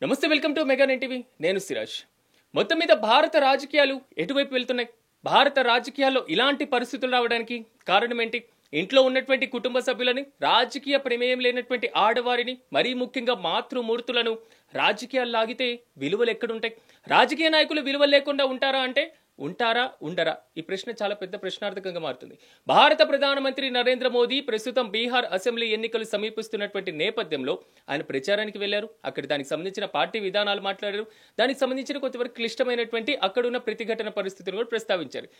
నమస్తే, welcome to mega nine TV. నేను సిరాజ్. మొత్తం మీద భారత రాజకీయాలు ఎటువైపు వెళ్తున్నాయి? భారత రాజకీయాల్లో ఇలాంటి పరిస్థితులు రావడానికి కారణం ఏంటి? ఇంట్లో ఉన్నటువంటి కుటుంబ సభ్యులని, రాజకీయ ప్రమేయం లేనటువంటి ఆడవారిని, మరీ ముఖ్యంగా మాతృమూర్తులను రాజకీయాలు లాగితే విలువలు ఎక్కడుంటాయి? రాజకీయ నాయకులు విలువలు లేకుండా ఉంటారా అంటే ఉంటారా, ఉండరా? ఈ ప్రశ్న చాలా పెద్ద ప్రశ్నార్థకంగా మారుతుంది. భారత ప్రధానమంత్రి నరేంద్ర మోదీ ప్రస్తుతం బీహార్ అసెంబ్లీ ఎన్నికలు సమీపిస్తున్నటువంటి నేపథ్యంలో ఆయన ప్రచారానికి వెళ్లారు. అక్కడ దానికి సంబంధించిన పార్టీ విధానాలు మాట్లాడారు. దానికి సంబంధించిన కొంతవరకు క్లిష్టమైనటువంటి అక్కడున్న ప్రతిఘటన పరిస్థితులు కూడా ప్రస్తావించారు.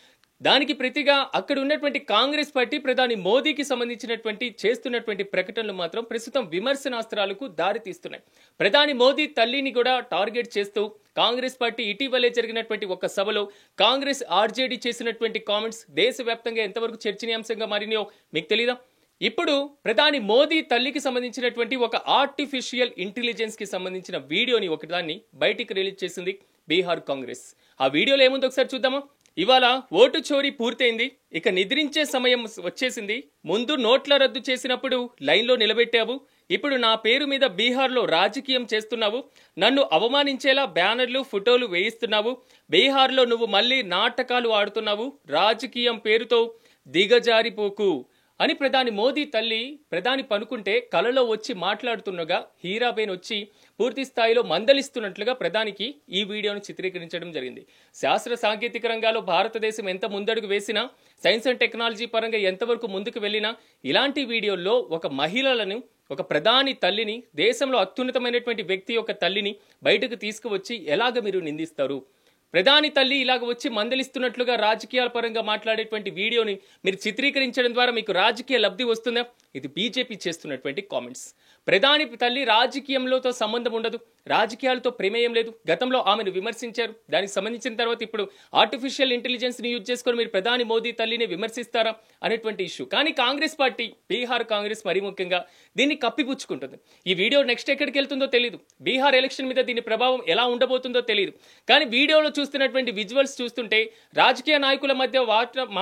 దానికి ప్రతిగా అక్కడ ఉన్నటువంటి కాంగ్రెస్ పార్టీ ప్రధాని మోదీకి సంబంధించినటువంటి చేస్తున్నటువంటి ప్రకటనలు మాత్రం ప్రస్తుతం విమర్శనాస్త్రాలకు దారితీస్తున్నాయి. ప్రధాని మోదీ తల్లిని కూడా టార్గెట్ చేస్తూ కాంగ్రెస్ పార్టీ ఇటీవలే జరిగినటువంటి ఒక సభలో కాంగ్రెస్ ఆర్జేడీ చేసినటువంటి కామెంట్స్ దేశవ్యాప్తంగా ఎంతవరకు చర్చనీయాంశంగా మారినాయో మీకు తెలీదా? ఇప్పుడు ప్రధాని మోదీ తల్లికి సంబంధించినటువంటి ఒక ఆర్టిఫిషియల్ ఇంటెలిజెన్స్ కి సంబంధించిన వీడియోని ఒకదాన్ని బయటికి రిలీజ్ చేసింది బీహార్ కాంగ్రెస్. ఆ వీడియోలో ఏముంది ఒకసారి చూద్దామా? ఇవాళ ఓటు చోరీ పూర్తయింది, ఇక నిద్రించే సమయం వచ్చేసింది. ముందు నోట్ల రద్దు చేసినప్పుడు లైన్లో నిలబెట్టావు, ఇప్పుడు నా పేరు మీద బీహార్లో రాజకీయం చేస్తున్నావు, నన్ను అవమానించేలా బ్యానర్లు ఫోటోలు వేయిస్తున్నావు, బీహార్లో నువ్వు మళ్ళీ నాటకాలు ఆడుతున్నావు, రాజకీయం పేరుతో దిగజారిపోకు అని ప్రధాని మోదీ తల్లి ప్రధాని పనుకుంటే కలలో వచ్చి మాట్లాడుతుండగా హీరాబేన్ వచ్చి పూర్తి స్థాయిలో మందలిస్తున్నట్లుగా ప్రధానికి ఈ వీడియోను చిత్రీకరించడం జరిగింది. శాస్త్ర సాంకేతిక రంగాల్లో భారతదేశం ఎంత ముందడుగు వేసినా, సైన్స్ అండ్ టెక్నాలజీ పరంగా ఎంతవరకు ముందుకు వెళ్ళినా, ఇలాంటి వీడియోల్లో ఒక మహిళలను, ఒక ప్రధాని తల్లిని, దేశంలో అత్యున్నతమైనటువంటి వ్యక్తి యొక్క తల్లిని బయటకు తీసుకువచ్చి ఎలాగ మీరు నిందిస్తారు? ప్రధాని తల్లి ఇలాగ వచ్చి మందలిస్తున్నట్లుగా రాజకీయాల పరంగా మాట్లాడేటువంటి వీడియోని మీరు చిత్రీకరించడం ద్వారా మీకు రాజకీయ లబ్ధి వస్తుందా? ఇది బీజేపీ చేస్తున్నటువంటి కామెంట్స్. ప్రధాని తల్లి రాజకీయంలోతో సంబంధం ఉండదు, రాజకీయాలతో ప్రమేయం లేదు. గతంలో ఆమెను విమర్శించారు. దానికి సంబంధించిన తర్వాత ఇప్పుడు ఆర్టిఫిషియల్ ఇంటెలిజెన్స్ ని యూజ్ చేసుకొని మీరు ప్రధాని మోదీ తల్లిని విమర్శిస్తారా అనేటువంటి ఇష్యూ. కానీ కాంగ్రెస్ పార్టీ, బీహార్ కాంగ్రెస్ మరీ ముఖ్యంగా దీన్ని కప్పిపుచ్చుకుంటుంది. ఈ వీడియో నెక్స్ట్ ఎక్కడికి వెళ్తుందో తెలియదు. బీహార్ ఎలక్షన్ మీద దీని ప్రభావం ఎలా ఉండబోతుందో తెలియదు. కానీ వీడియోలో చూస్తున్నటువంటి విజువల్స్ చూస్తుంటే రాజకీయ నాయకుల మధ్య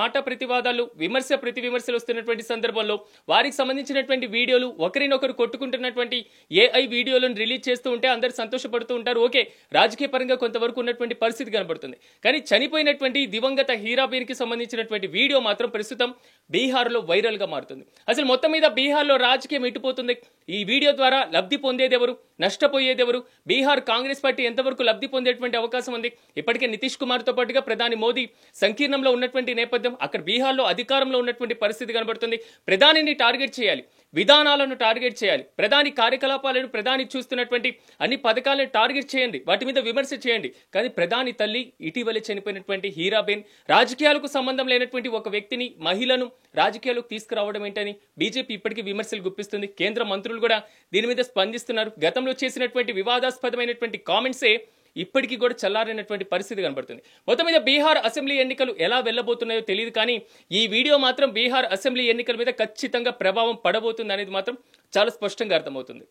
మాట ప్రతివాదాలు, విమర్శ ప్రతి విమర్శలు వస్తున్నటువంటి సందర్భంలో వారికి సంబంధించినటువంటి వీడియోలు, ఒకరినొకరు కొట్టుకుంటున్నటువంటి ఏఐ వీడియోలను రిలీజ్ చేస్తూ ఉంటే అందరూ సంతోషపడుతూ ఉంటారు. ఓకే, రాజకీయ పరంగా కొంతవరకు ఉన్నటువంటి పరిస్థితి కనబడుతుంది. కానీ చనిపోయినటువంటి దివంగత హీరాబేన్ కి సంబంధించినటువంటి వీడియో మాత్రం ప్రస్తుతం బీహార్ లో వైరల్ గా మారుతుంది. అసలు మొత్తం మీద బీహార్ లో రాజకీయం ఎటుపోతుంది? ఈ వీడియో ద్వారా లబ్ధి పొందేదెవరు, నష్టపోయేదెవరు? బీహార్ కాంగ్రెస్ పార్టీ ఎంతవరకు లబ్ధి పొందేటువంటి అవకాశం ఉంది? ఇప్పటికే నితీష్ కుమార్ తో పాటుగా ప్రధాని మోదీ సంకీర్ణంలో ఉన్నటువంటి నేపథ్యం, అక్కడ బీహార్లో అధికారంలో ఉన్నటువంటి పరిస్థితి కనబడుతుంది. ప్రధానిని టార్గెట్ చేయాలి, విధానాలను టార్గెట్ చేయాలి, ప్రధాని కార్యకలాపాలను, ప్రధాని చూస్తున్నటువంటి అన్ని పథకాలను టార్గెట్ చేయండి, వాటి మీద విమర్శ చేయండి. కానీ ప్రధాని తల్లి, ఇటీవలే చనిపోయినటువంటి హీరాబేన్, రాజకీయాలకు సంబంధం లేనటువంటి ఒక వ్యక్తిని, మహిళను రాజకీయాలకు తీసుకురావడం ఏంటని బీజేపీ ఇప్పటికీ విమర్శలు గుప్పిస్తుంది. కేంద్ర మంత్రులు కూడా దీని మీద స్పందిస్తున్నారు. గతంలో చేసినటువంటి వివాదాస్పదమైనటువంటి కామెంట్సే ఇప్పటికీ కూడా చల్లారైనటువంటి పరిస్థితి కనబడుతుంది. మొత్తం మీద బీహార్ అసెంబ్లీ ఎన్నికలు ఎలా వెళ్లబోతున్నాయో తెలియదు, కానీ ఈ వీడియో మాత్రం బీహార్ అసెంబ్లీ ఎన్నికల మీద ఖచ్చితంగా ప్రభావం పడబోతుంది అనేది మాత్రం చాలా స్పష్టంగా అర్థమవుతుంది.